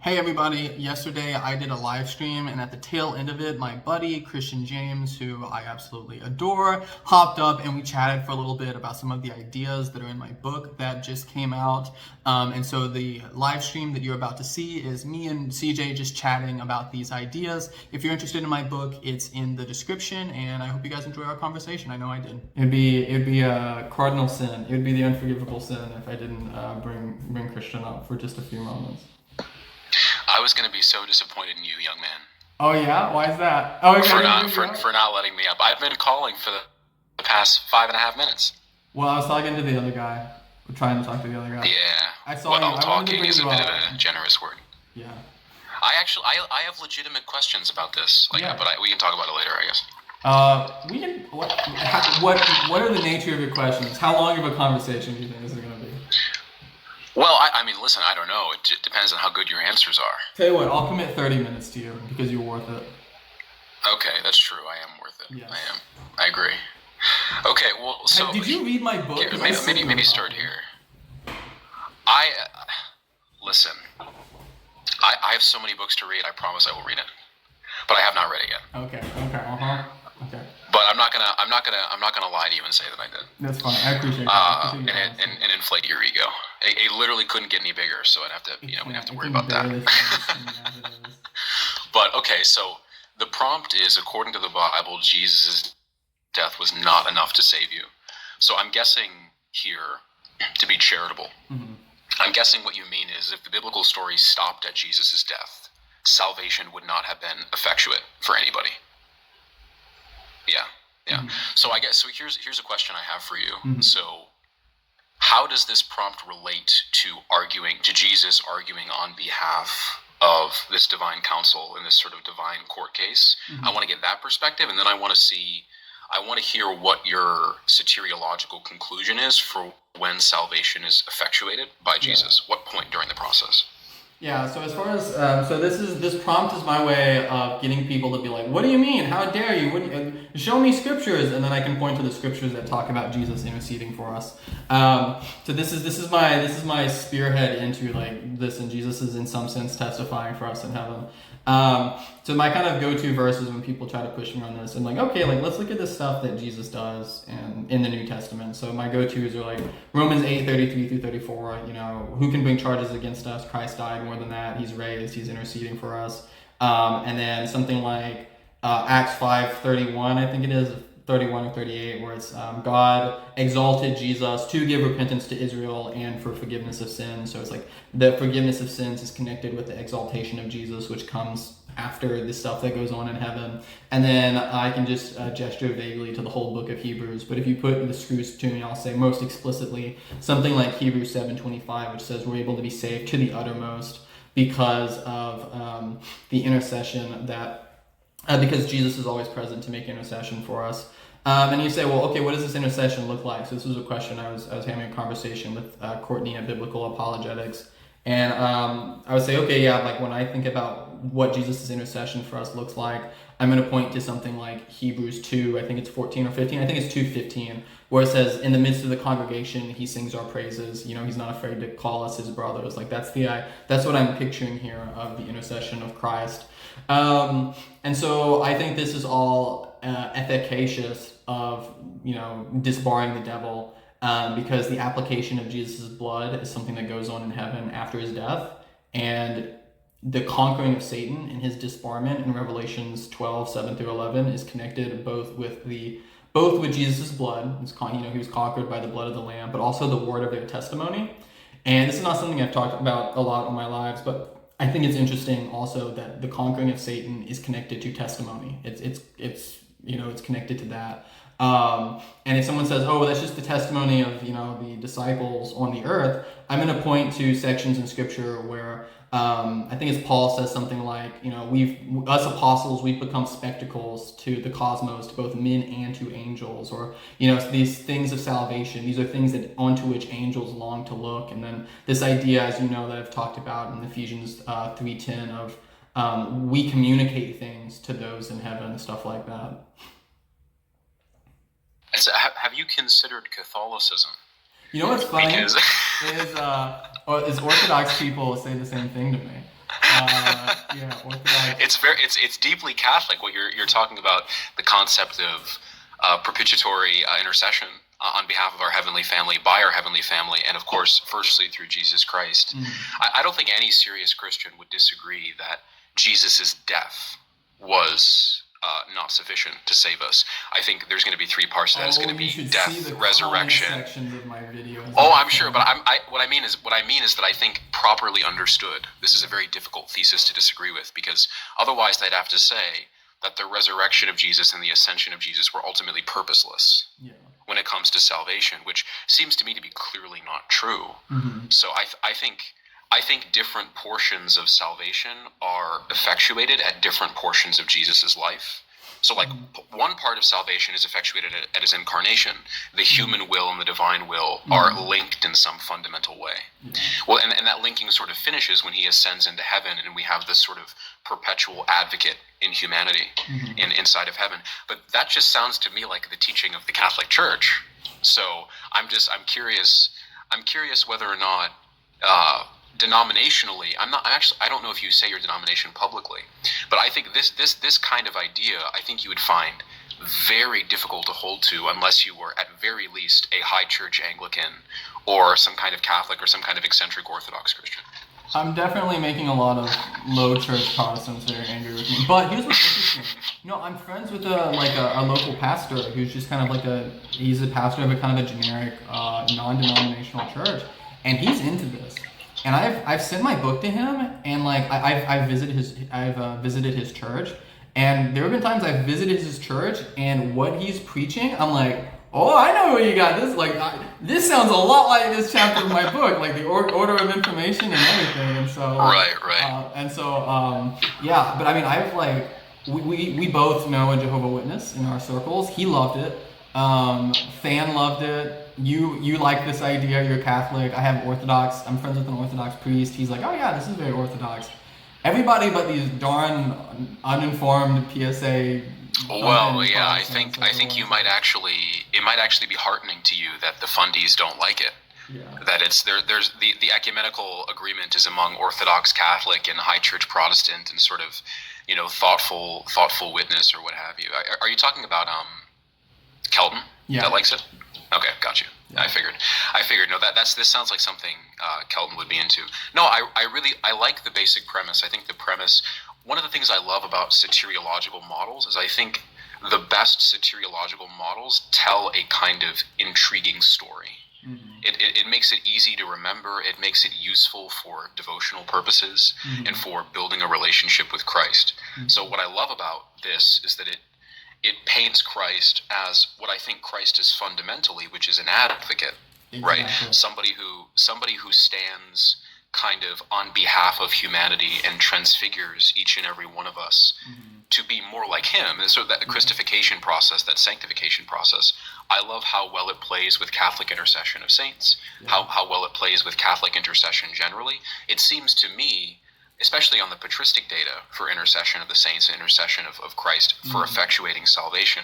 Hey everybody, yesterday I did a live stream and at the tail end of it, my buddy Christian James, who I absolutely adore, hopped up and we chatted for a little bit about some of the ideas that are in my book that just came out. And so the live stream that you're about to see is me and CJ just chatting about these ideas. If you're interested in my book, it's in the description and I hope you guys enjoy our conversation. I know I did. It'd be a cardinal sin. It would be the unforgivable sin if I didn't bring Christian up for just a few moments. I was going to be so disappointed in you, young man. Oh yeah? Why is that? Oh, for not letting me up. I've been calling for the past 5.5 minutes. Well, I was talking to the other guy. We're trying to talk to the other guy. Yeah. I talking is a bit of a generous word. Yeah. I have legitimate questions about this. But we can talk about it later, I guess. What are the nature of your questions? How long of a conversation do you think this is going to be? Well, I mean, listen, I don't know. It depends on how good your answers are. Tell you what, I'll commit 30 minutes to you because you're worth it. Okay, that's true. I am worth it. Yes. I am. I agree. Okay, well, so... Did you read my book? Maybe start here. Listen, I have so many books to read, I promise I will read it. But I have not read it yet. Okay. But I'm not gonna lie to you and say that I did. That's fine. I appreciate that. And inflate your ego. It literally couldn't get any bigger, so I'd have to, we'd have to worry about that. But okay, so the prompt is, according to the Bible, Jesus' death was not enough to save you. So I'm guessing here, to be charitable, I'm guessing what you mean is if the biblical story stopped at Jesus' death, salvation would not have been effectuate for anybody. Yeah. So I guess here's a question I have for you. So how does this prompt relate to Jesus arguing on behalf of this divine council in this sort of divine court case? I want to get that perspective, and then I want to hear what your soteriological conclusion is for when salvation is effectuated by Jesus. What point during the process? Yeah, so as far as this prompt is my way of getting people to be like, what do you mean? How dare you? Show me scriptures, and then I can point to the scriptures that talk about Jesus interceding for us. So this is my spearhead into like this, and Jesus is in some sense testifying for us in heaven. So my kind of go-to verses when people try to push me on this, and like, okay, like let's look at the stuff that Jesus does in the New Testament. So my go-tos are like Romans 8:33 through 34. Who can bring charges against us? Christ died. More than that, he's raised. He's interceding for us. And then something like Acts 5:31, I think it is 31 or 38, where it's God exalted Jesus to give repentance to Israel and for forgiveness of sins. So it's like the forgiveness of sins is connected with the exaltation of Jesus, which comes after the stuff that goes on in heaven. And then I can just gesture vaguely to the whole book of Hebrews. But if you put the screws to me, I'll say most explicitly something like Hebrews 7:25, which says we're able to be saved to the uttermost because of the intercession because Jesus is always present to make intercession for us. And you say, well, okay, what does this intercession look like? So this was a question I was having a conversation with Courtney at Biblical Apologetics. And I would say, okay, yeah, like when I think about what Jesus' intercession for us looks like, I'm going to point to something like Hebrews 2, I think it's 14 or 15, I think it's 2:15, where it says, in the midst of the congregation, he sings our praises. He's not afraid to call us his brothers. Like that's what I'm picturing here of the intercession of Christ. And so I think this is all efficacious of, disbarring the devil, because the application of Jesus' blood is something that goes on in heaven after his death, and the conquering of Satan and his disbarment in Revelations 12:7 through 11 is connected both with Jesus' blood. He was conquered by the blood of the Lamb, but also the word of their testimony. And this is not something I've talked about a lot in my lives, but I think it's interesting also that the conquering of Satan is connected to testimony. It's connected to that. And if someone says, oh, well, that's just the testimony of, the disciples on the earth, I'm going to point to sections in scripture where I think it's Paul says something like, us apostles, we've become spectacles to the cosmos, to both men and to angels, or, these things of salvation. These are things that onto which angels long to look. And then this idea, as that I've talked about in Ephesians 3:10 of we communicate things to those in heaven, stuff like that. So have you considered Catholicism? What's funny is Orthodox people say the same thing to me. Orthodox. It's deeply Catholic. What you're talking about, the concept of propitiatory intercession on behalf of our heavenly family, by our heavenly family, and of course, firstly through Jesus Christ. I don't think any serious Christian would disagree that Jesus' death was not sufficient to save us. I think there's going to be three parts to that. It's going to be death, resurrection. Of my videos. Oh, I'm sure, but what I mean is that I think properly understood, this is a very difficult thesis to disagree with, because otherwise they'd have to say that the resurrection of Jesus and the ascension of Jesus were ultimately purposeless when it comes to salvation, which seems to me to be clearly not true. So I think different portions of salvation are effectuated at different portions of Jesus's life. So like one part of salvation is effectuated at his incarnation. The human will and the divine will are linked in some fundamental way. Well, and that linking sort of finishes when he ascends into heaven, and we have this sort of perpetual advocate in humanity inside of heaven. But that just sounds to me like the teaching of the Catholic Church. So I'm curious whether or not denominationally, I don't know if you say your denomination publicly, but I think this kind of idea, I think you would find very difficult to hold to unless you were at very least a high church Anglican or some kind of Catholic or some kind of eccentric Orthodox Christian. I'm definitely making a lot of low church Protestants very angry with me. But here's what's interesting. I'm friends with a local pastor who's just kind of he's a pastor of a kind of a generic non-denominational church, and he's into this. And I've sent my book to him, and I've visited his church, and there have been times I've visited his church, and what he's preaching, I'm like, oh, I know where you got this. This sounds a lot like this chapter of my book, like the order of information and everything. And so right. But I mean, we both know a Jehovah's Witness in our circles. He loved it. Fan loved it. You like this idea, you're Catholic. I have Orthodox. I'm friends with an Orthodox priest. He's like, oh yeah, this is very Orthodox. Everybody but these darn uninformed PSA. Well, yeah, I think it might actually be heartening to you that the fundies don't like it. Yeah. That there's the ecumenical agreement is among Orthodox Catholic and High Church Protestant and sort of, thoughtful witness or what have you. Are you talking about Kelton? Yeah. That likes it? Okay, got you. Yeah. I figured. No, this sounds like something Kelton would be into. No, I like the basic premise. I think the premise. One of the things I love about soteriological models is I think the best soteriological models tell a kind of intriguing story. It makes it easy to remember. It makes it useful for devotional purposes and for building a relationship with Christ. So what I love about this is that it paints Christ as what I think Christ is fundamentally, which is an advocate, right? Somebody who stands kind of on behalf of humanity and transfigures each and every one of us to be more like him. And so that Christification process, that sanctification process, I love how well it plays with Catholic intercession of saints, how well it plays with Catholic intercession generally. It seems to me, especially on the patristic data for intercession of the saints and intercession of Christ for effectuating salvation,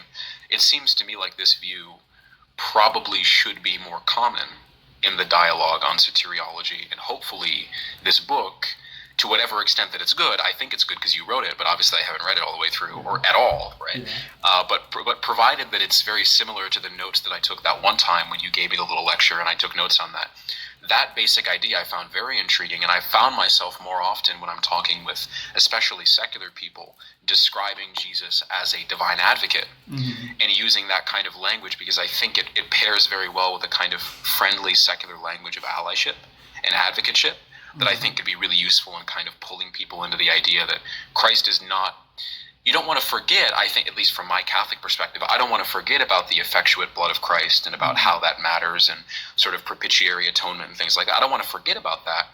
it seems to me like this view probably should be more common in the dialogue on soteriology, and hopefully this book, to whatever extent that it's good, I think it's good because you wrote it, but obviously I haven't read it all the way through or at all, right? But provided that it's very similar to the notes that I took that one time when you gave me the little lecture and I took notes on that. That basic idea I found very intriguing, and I found myself more often when I'm talking with especially secular people describing Jesus as a divine advocate and using that kind of language because I think it pairs very well with a kind of friendly secular language of allyship and advocateship that I think could be really useful in kind of pulling people into the idea that Christ is not. You don't want to forget, I think, at least from my Catholic perspective, I don't want to forget about the effectuate blood of Christ and about how that matters and sort of propitiatory atonement and things like that. I don't want to forget about that,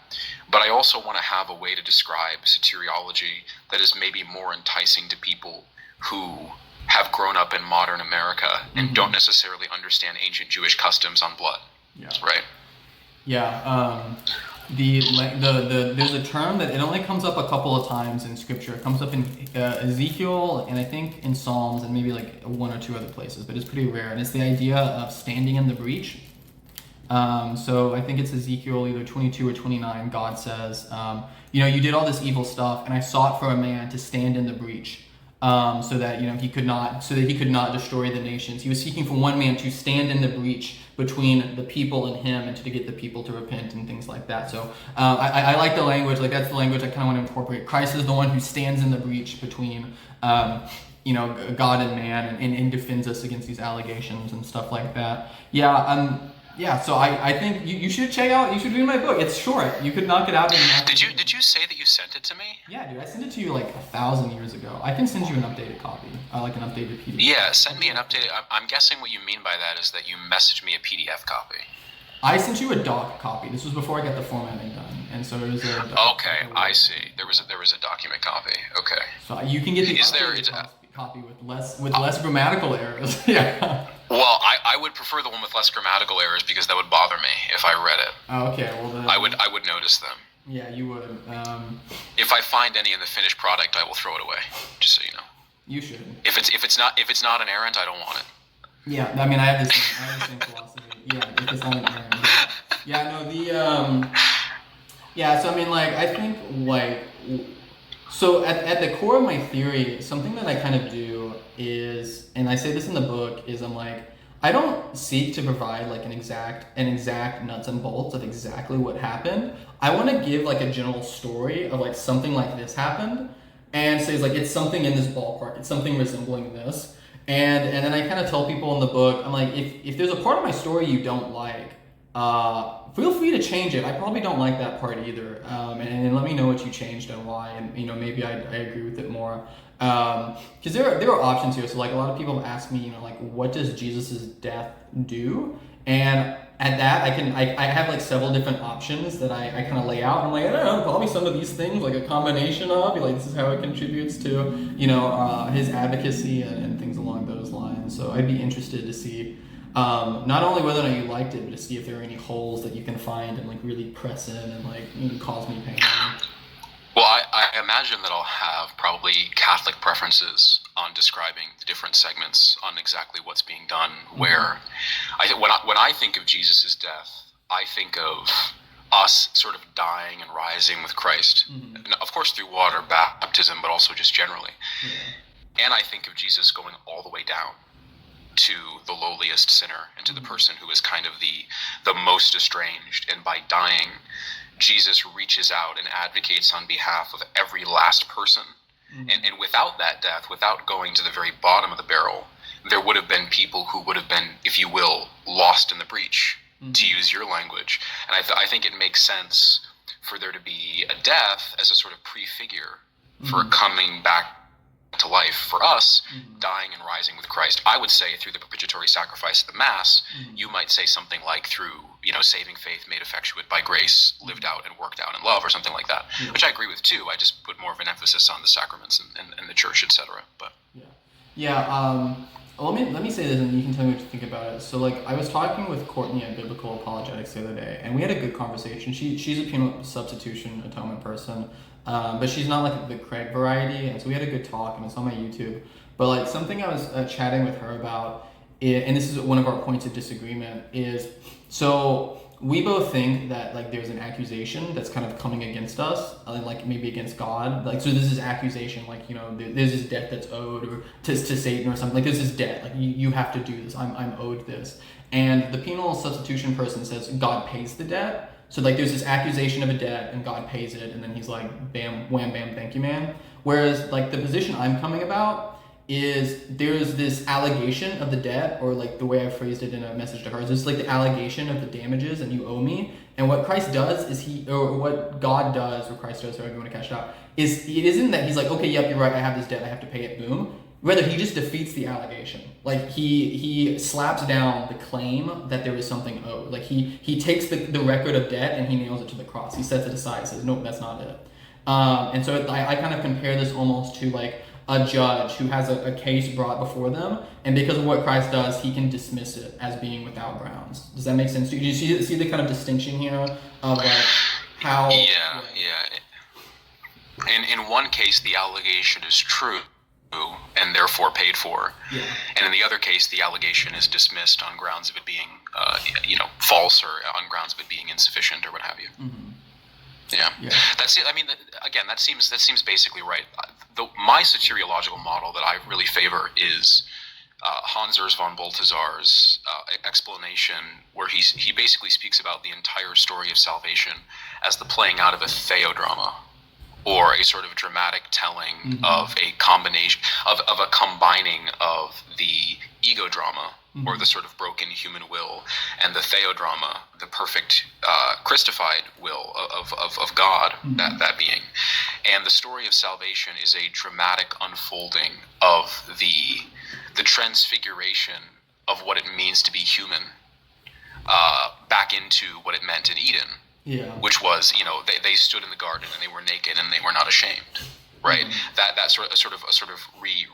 but I also want to have a way to describe soteriology that is maybe more enticing to people who have grown up in modern America and don't necessarily understand ancient Jewish customs on blood. Yeah. Right? Yeah. There's a term that it only comes up a couple of times in Scripture. It comes up in Ezekiel and I think in Psalms and maybe like one or two other places, but it's pretty rare. And it's the idea of standing in the breach. So I think it's Ezekiel either 22 or 29. God says, you did all this evil stuff, and I sought for a man to stand in the breach, so that he could not destroy the nations. He was seeking for one man to stand in the breach between the people and him, and to get the people to repent and things like that. So I like the language. Like, that's the language I kind of want to incorporate. Christ is the one who stands in the breach between God and man, and defends us against these allegations and stuff like that. So I think you should read my book. It's short. You could knock it out in Did you say that you sent it to me? Yeah, dude, I sent it to you like 1,000 years ago. I can send you an updated copy, like an updated PDF. Yeah, send me an updated. I'm guessing what you mean by that is that you messaged me a PDF copy. I sent you a doc copy. This was before I got the formatting done, and so it was a doc. Okay, I see. There was a document copy. Okay. So you can get the updated copy with less grammatical errors. Yeah. Well, I would prefer the one with less grammatical errors, because that would bother me if I read it. Oh, okay. Well, then, I would notice them. Yeah, you would. If I find any in the finished product, I will throw it away. Just so you know. You should. If it's not an errant, I don't want it. Yeah, I mean, I have the same philosophy. Yeah, if it's not an errand. Yeah, no, so I mean, like, I think, like, so at the core of my theory, something that I kind of do is, and I say this in the book, is I'm like, I don't seek to provide like an exact nuts and bolts of exactly what happened. I want to give like a general story of like something like this happened, and say like it's something in this ballpark, it's something resembling this, and then I kind of tell people in the book, I'm like, if there's a part of my story you don't like, feel free to change it. I probably don't like that part either, and let me know what you changed and why, and maybe I agree with it more. Because there are options here. So like a lot of people have asked me, like, what does Jesus's death do? And at that, I have like several different options that I kind of lay out. I'm like, I don't know, probably some of these things, like a combination of, like, this is how it contributes to, his advocacy and things along those lines. So I'd be interested to see, not only whether or not you liked it, but to see if there are any holes that you can find and like really press in and like cause me pain. Well, I imagine that I'll have probably Catholic preferences on describing the different segments on exactly what's being done. Mm-hmm. Where when I think of Jesus' death, I think of us sort of dying and rising with Christ. Mm-hmm. Of course, through water baptism, but also just generally. Yeah. And I think of Jesus going all the way down to the lowliest sinner and to the person who is kind of the most estranged. And by dying, Jesus reaches out and advocates on behalf of every last person. Mm-hmm. And without that death, without going to the very bottom of the barrel, there would have been people who would have been, if you will, lost in the breach, mm-hmm. to use your language. And I think it makes sense for there to be a death as a sort of prefigure, mm-hmm. for coming back to life for us, mm-hmm. dying and rising with Christ. I would say through the propitiatory sacrifice of the Mass. Mm-hmm. You might say something like through, saving faith made effectuate by grace, lived out and worked out in love, or something like that, yeah. Which I agree with too. I just put more of an emphasis on the sacraments and the church, etc. But let me say this, and you can tell me what you think about it. So, like, I was talking with Courtney at Biblical Apologetics the other day, and we had a good conversation. She's a penal substitution atonement person, but she's not like the Craig variety, and so we had a good talk, and it's on my YouTube. But like something I was chatting with her about, and this is one of our points of disagreement, is so we both think that like there's an accusation that's kind of coming against us, like maybe against God. Like, so there's this accusation, like, there's this debt that's owed or to Satan or something. Like, there's this debt, like you have to do this. I'm owed this. And the penal substitution person says God pays the debt. So like there's this accusation of a debt and God pays it, and then he's like, bam, wham, bam, thank you, man. Whereas like the position I'm coming about is there's this allegation of the debt, or like the way I phrased it in a message to her, is just like the allegation of the damages and you owe me. And what Christ does is what God does, or Christ does, however you want to cash it out, is it isn't that he's like, okay, yep, you're right, I have this debt, I have to pay it, boom. Rather, he just defeats the allegation. Like he slaps down the claim that there is something owed. Like he takes the record of debt and he nails it to the cross. He sets it aside, says, nope, that's not it. And so I kind of compare this almost to like a judge who has a case brought before them, and because of what Christ does, he can dismiss it as being without grounds. Does that make sense? Do you see the kind of distinction here of like how? Yeah. In one case, the allegation is true, and and therefore paid for. Yeah. And in the other case, the allegation is dismissed on grounds of it being, false, or on grounds of it being insufficient, or what have you. Mm-hmm. Yeah. That's it. I mean, again, that seems basically right. My soteriological model that I really favor is Hans Urs von Balthasar's explanation, where he basically speaks about the entire story of salvation as the playing out of a theodrama, or a sort of dramatic telling of a combination of a combining of the ego drama, or the sort of broken human will, and the theodrama, the perfect Christified will of God, that being. And the story of salvation is a dramatic unfolding of the transfiguration of what it means to be human, back into what it meant in Eden. Yeah. Which was, they stood in the garden and they were naked and they were not ashamed, right? That sort of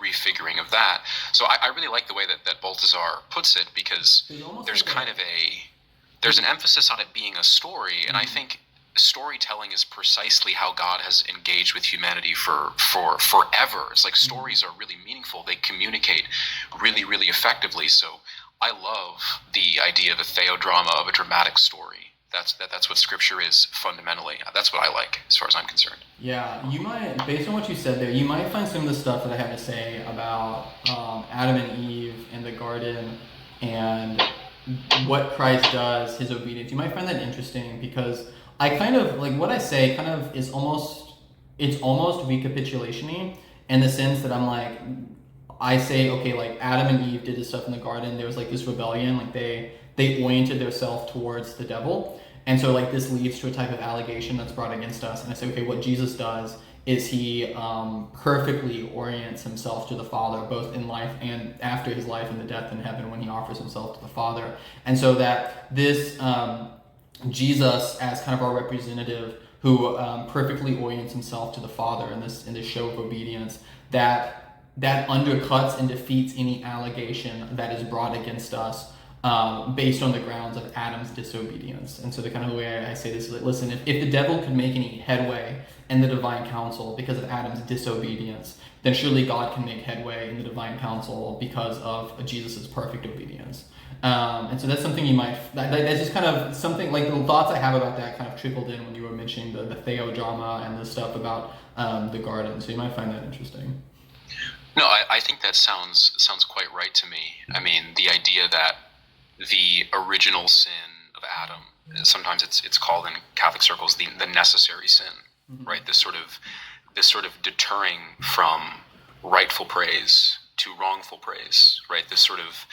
refiguring of that. So I really like the way that Balthasar puts it, because there's kind of there's an emphasis on it being a story, and I think storytelling is precisely how God has engaged with humanity for forever. It's like stories are really meaningful. They communicate really, really effectively. So I love the idea of a theodrama, of a dramatic story. That's what Scripture is fundamentally. That's what I like, as far as I'm concerned. Yeah, you might, based on what you said there, you might find some of the stuff that I have to say about Adam and Eve in the garden and what Christ does, his obedience. You might find that interesting, because I kind of, like, what I say kind of is almost recapitulation-y, in the sense that I'm like, I say, okay, like Adam and Eve did this stuff in the garden. There was like this rebellion, like they oriented themselves towards the devil. And so like this leads to a type of allegation that's brought against us. And I say, okay, what Jesus does is he perfectly orients himself to the Father, both in life and after his life and the death in heaven, when he offers himself to the Father. And so that this Jesus, as kind of our representative, who perfectly orients himself to the Father in this show of obedience, that undercuts and defeats any allegation that is brought against us based on the grounds of Adam's disobedience. And so the kind of way I say this is like, listen, if the devil could make any headway in the divine council because of Adam's disobedience, then surely God can make headway in the divine council because of Jesus' perfect obedience. And so that's something you might, that's just kind of something, like the thoughts I have about that kind of trickled in when you were mentioning the theodrama and the stuff about the garden. So you might find that interesting. No, I think that sounds quite right to me. I mean, the idea that the original sin of Adam, sometimes it's called in Catholic circles the necessary sin, right? This sort of deterring from rightful praise to wrongful praise, right? This sort of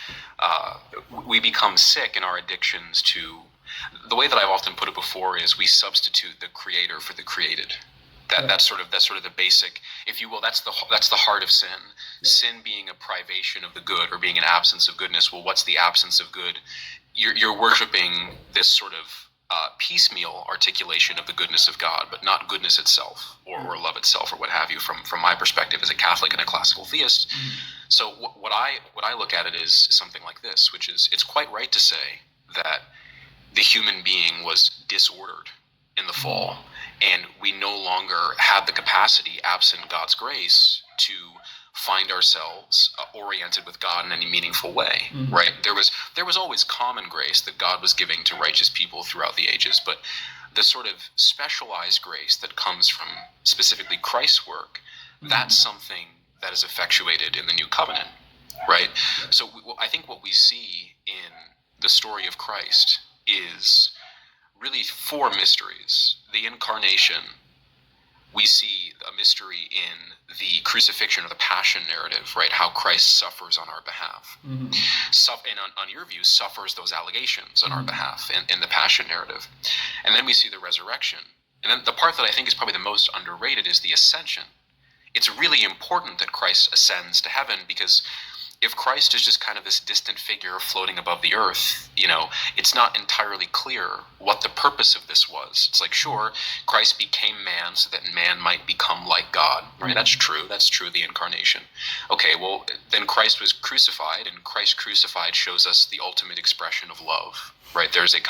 we become sick in our addictions to. The way that I've often put it before is we substitute the creator for the created. That's sort of the basic, if you will. That's the heart of sin. Sin being a privation of the good, or being an absence of goodness. Well, what's the absence of good? You're worshiping this sort of piecemeal articulation of the goodness of God, but not goodness itself, or love itself, or what have you. From my perspective as a Catholic and a classical theist, so what I look at it is something like this, which is, it's quite right to say that the human being was disordered in the fall. And we no longer had the capacity, absent God's grace, to find ourselves oriented with God in any meaningful way, right? There was always common grace that God was giving to righteous people throughout the ages, but the sort of specialized grace that comes from specifically Christ's work, that's something that is effectuated in the new covenant, right? So I think what we see in the story of Christ is really four mysteries. The incarnation, we see a mystery in the crucifixion or the passion narrative, right? How Christ suffers on our behalf. And on your view, suffers those allegations on our behalf in the passion narrative. And then we see the resurrection. And then the part that I think is probably the most underrated is the ascension. It's really important that Christ ascends to heaven, because if Christ is just kind of this distant figure floating above the earth, it's not entirely clear what the purpose of this was. It's like, sure, Christ became man so that man might become like God, right? That's true. That's true of the incarnation. Okay, well, then Christ was crucified, and Christ crucified shows us the ultimate expression of love, right? There's a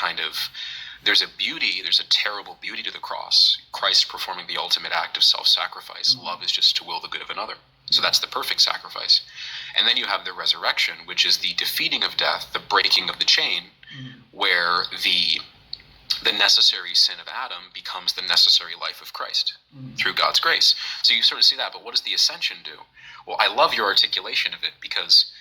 terrible beauty to the cross. Christ performing the ultimate act of self-sacrifice. Love is just to will the good of another. So that's the perfect sacrifice. And then you have the resurrection, which is the defeating of death, the breaking of the chain, where the necessary sin of Adam becomes the necessary life of Christ through God's grace. So you sort of see that, but what does the ascension do? Well, I love your articulation of it, because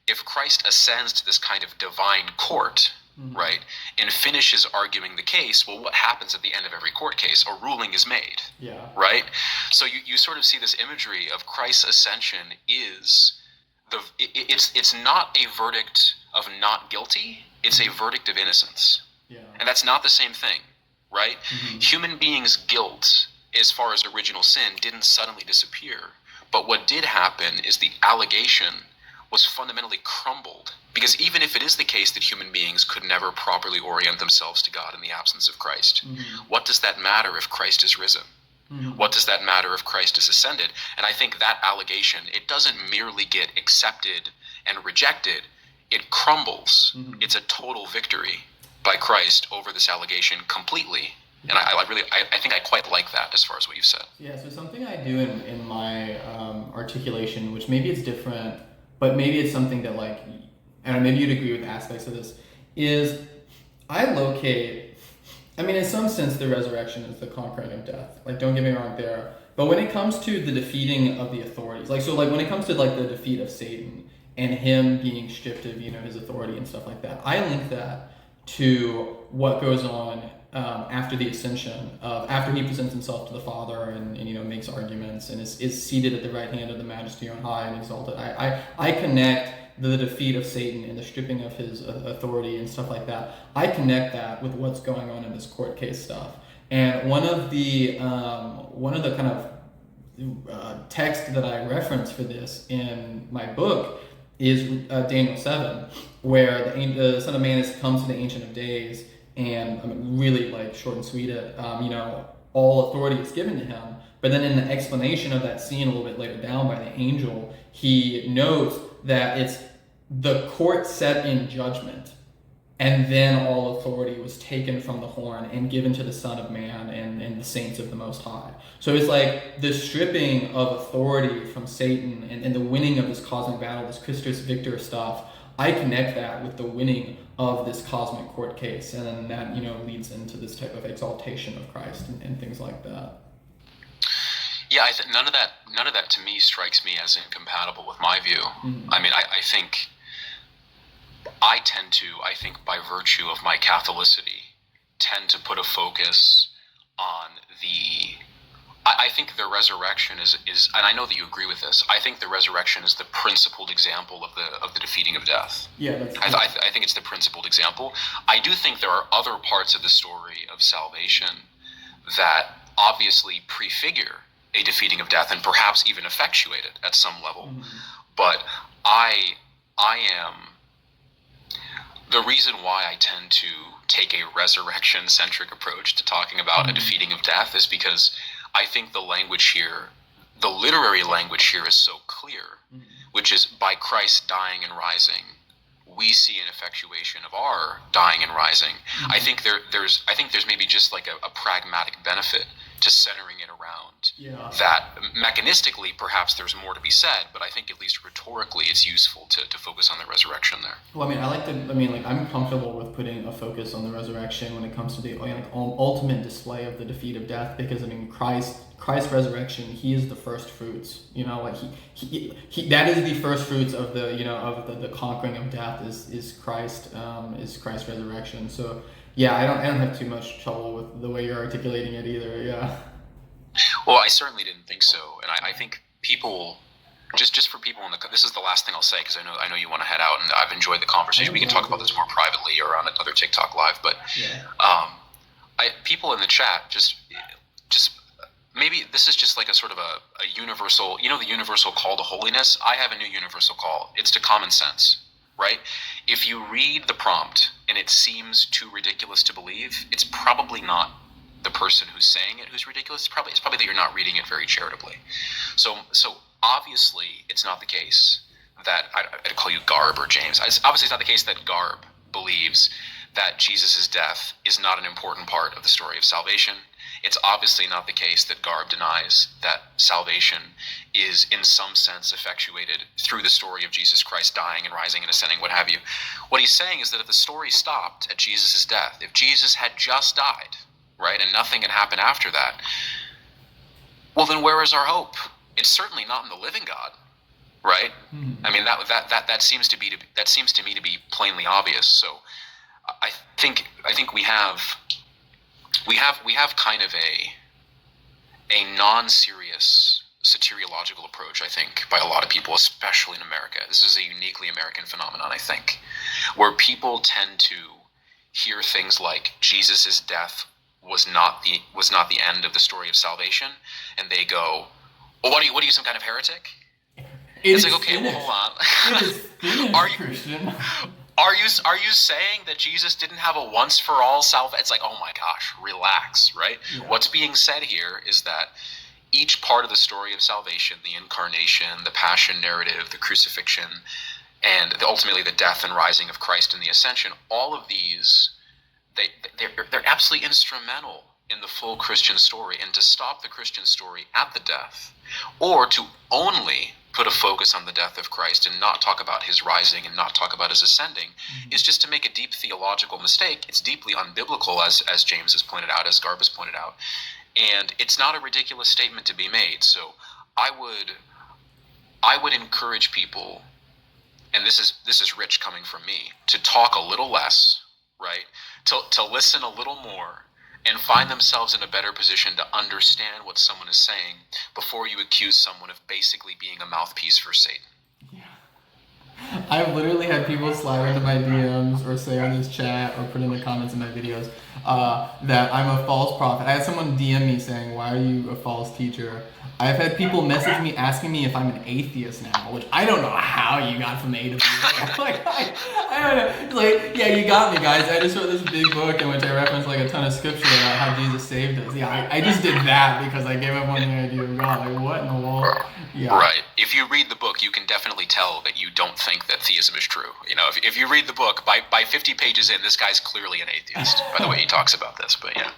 if Christ ascends to this kind of divine court, right, and finishes arguing the case, well, what happens at the end of every court case? A ruling is made, right? So you sort of see this imagery of Christ's ascension is it's not a verdict of not guilty, it's a verdict of innocence. And that's not the same thing, right? Human beings' guilt, as far as original sin, didn't suddenly disappear. But what did happen is the allegation was fundamentally crumbled. Because even if it is the case that human beings could never properly orient themselves to God in the absence of Christ, what does that matter if Christ is risen? What does that matter if Christ is ascended? And I think that allegation, it doesn't merely get accepted and rejected, it crumbles. It's a total victory by Christ over this allegation completely. And I think I quite like that as far as what you've said. Yeah, so something I do in my articulation, which maybe it's different, but maybe it's something that, like, and maybe you'd agree with aspects of this, is I locate, I mean, in some sense, the resurrection is the conquering of death. Like, don't get me wrong there. But when it comes to the defeating of the authorities, like, so, like, when it comes to, like, the defeat of Satan and him being stripped of, his authority and stuff like that, I link that to what goes on after the ascension, after he presents himself to the Father and makes arguments and is seated at the right hand of the Majesty on high and exalted. I connect the defeat of Satan and the stripping of his authority and stuff like that. I connect that with what's going on in this court case stuff. And one of the kind of texts that I reference for this in my book is Daniel 7, where the Son of Man comes to the Ancient of Days, and really, like, short and sweet it, all authority is given to him. But then in the explanation of that scene a little bit later down by the angel, he notes that it's the court set in judgment, and then all authority was taken from the horn and given to the Son of Man and the saints of the Most High. So it's like the stripping of authority from Satan and the winning of this cosmic battle, this Christus Victor stuff. I connect that with the winning of this cosmic court case, and then that leads into this type of exaltation of Christ and things like that. Yeah, none of that to me strikes me as incompatible with my view. I mean, I think by virtue of my Catholicity, tend to put a focus on I think the resurrection is, and I know that you agree with this, I think the resurrection is the principled example of the defeating of death. Yeah, I think it's the principled example. I do think there are other parts of the story of salvation that obviously prefigure a defeating of death and perhaps even effectuate it at some level. But I am, the reason why I tend to take a resurrection-centric approach to talking about a defeating of death is because I think the language here, the literary language here is so clear, which is by Christ dying and rising, we see an effectuation of our dying and rising. I think there's maybe just like a pragmatic benefit to centering it around that. Mechanistically, perhaps there's more to be said, but I think at least rhetorically it's useful to focus on the resurrection there. Well, I'm comfortable with putting a focus on the resurrection when it comes to the ultimate display of the defeat of death, because Christ's resurrection, he is the first fruits. He that is the first fruits of the conquering of death is Christ's resurrection. So yeah, I don't have too much trouble with the way you're articulating it either. Yeah. Well, I certainly didn't think so, and I think people, just for people this is the last thing I'll say, because I know you want to head out, and I've enjoyed the conversation. We can talk about this more privately or on another TikTok live, but people in the chat just maybe this is just like a sort of a universal, the universal call to holiness. I have a new universal call. It's to common sense, right? If you read the prompt and it seems too ridiculous to believe, it's probably not the person who's saying it who's ridiculous. It's probably that you're not reading it very charitably. So obviously it's not the case that I'd call you Garb or James. Obviously it's not the case that Garb believes that Jesus' death is not an important part of the story of salvation. It's obviously not the case that Garb denies that salvation is in some sense effectuated through the story of Jesus Christ dying and rising and ascending, what have you. What he's saying is that if the story stopped at Jesus' death, if Jesus had just died, right, and nothing had happened after that, well, then where is our hope? It's certainly not in the living God, right? Mm-hmm. I mean, that seems to me to be plainly obvious. So I think we have kind of a non-serious soteriological approach, I think, by a lot of people, especially in America. This is a uniquely American phenomenon, I think, where people tend to hear things like Jesus' death was not the end of the story of salvation, and they go, well, what are you, some kind of heretic? It's like, okay, well, hold on. Are you saying that Jesus didn't have a once for all salvation? It's like, oh my gosh, relax, right? Yeah. What's being said here is that each part of the story of salvation, the incarnation, the passion narrative, the crucifixion, and ultimately the death and rising of Christ and the ascension, all of these, they're absolutely instrumental in the full Christian story. And to stop the Christian story at the death, or to only put a focus on the death of Christ and not talk about his rising and not talk about his ascending, is just to make a deep theological mistake. It's deeply unbiblical, as James has pointed out, as Garb has pointed out, and it's not a ridiculous statement to be made. So I would encourage people, and this is rich coming from me, to talk a little less, right? To listen a little more, and find themselves in a better position to understand what someone is saying before you accuse someone of basically being a mouthpiece for Satan. Yeah. I've literally had people slide into my DMs or say on this chat or put in the comments in my videos that I'm a false prophet. I had someone DM me saying, why are you a false teacher? I've had people message me asking me if I'm an atheist now, which I don't know how you got from A to B. Like, I don't know. It's like, yeah, you got me, guys. I just wrote this big book in which I reference like a ton of scripture about how Jesus saved us. Yeah, I just did that because I gave up on the idea of God. Like, what in the world? Yeah. Right. If you read the book, you can definitely tell that you don't think that theism is true. You know, if you read the book, by 50 pages in, this guy's clearly an atheist, by the way he talks about this, but yeah.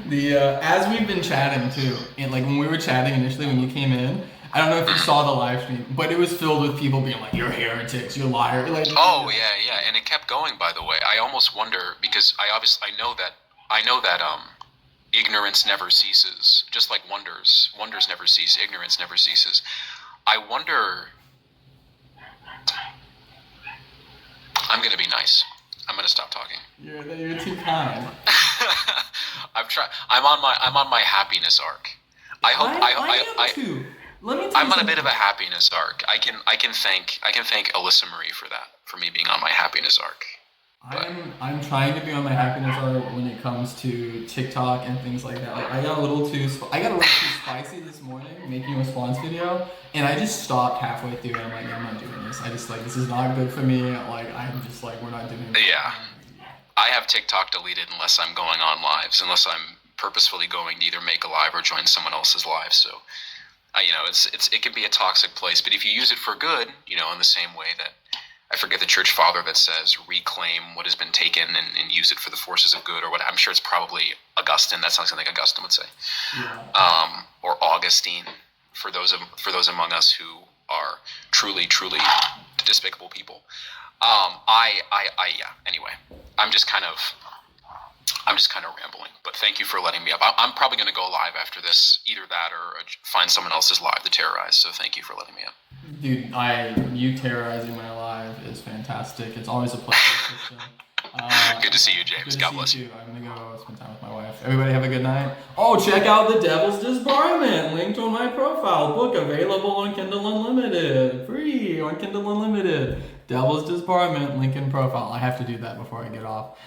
Yeah. As we've been chatting too, and like when we were chatting initially when you came in, I don't know if you saw the live stream, but it was filled with people being like, "You're heretics, you're liar." Like, oh yeah, and it kept going. By the way, I almost wonder, because I know that ignorance never ceases, just like wonders never cease, ignorance never ceases. I wonder. I'm gonna be nice. I'm gonna stop talking. You're too kind. I'm on my happiness arc. I too. Let me tell I'm you on a bit of a happiness arc. I can thank Alyssa Marie for that, for me being on my happiness arc. I'm trying to be on my happiness arc when it comes to TikTok and things like that. Like I got a little too spicy this morning making a response video, and I just stopped halfway through and I'm like, I'm not doing this. I just like, this is not good for me. Like I'm just like, we're not doing this. Yeah. I have TikTok deleted unless I'm going on lives, unless I'm purposefully going to either make a live or join someone else's live. So, it can be a toxic place, but if you use it for good, in the same way that, I forget the church father that says, reclaim what has been taken and use it for the forces of good, or what. I'm sure it's probably Augustine. That sounds like Augustine would say. Yeah. Or Augustine, for those among us who are truly despicable people. Anyway, I'm just kind of rambling, but thank you for letting me up. I'm probably going to go live after this, either that or find someone else's live to terrorize. So thank you for letting me up. Dude, you terrorizing my live is fantastic. It's always a pleasure. Good to see you, James. God bless you. I'm going to go spend time with my wife. Everybody have a good night. Oh, check out The Devil's Disbarment, linked on my profile. Book available on Kindle Unlimited. Free on Kindle Unlimited. Devil's Disbarment, link in profile. I have to do that before I get off.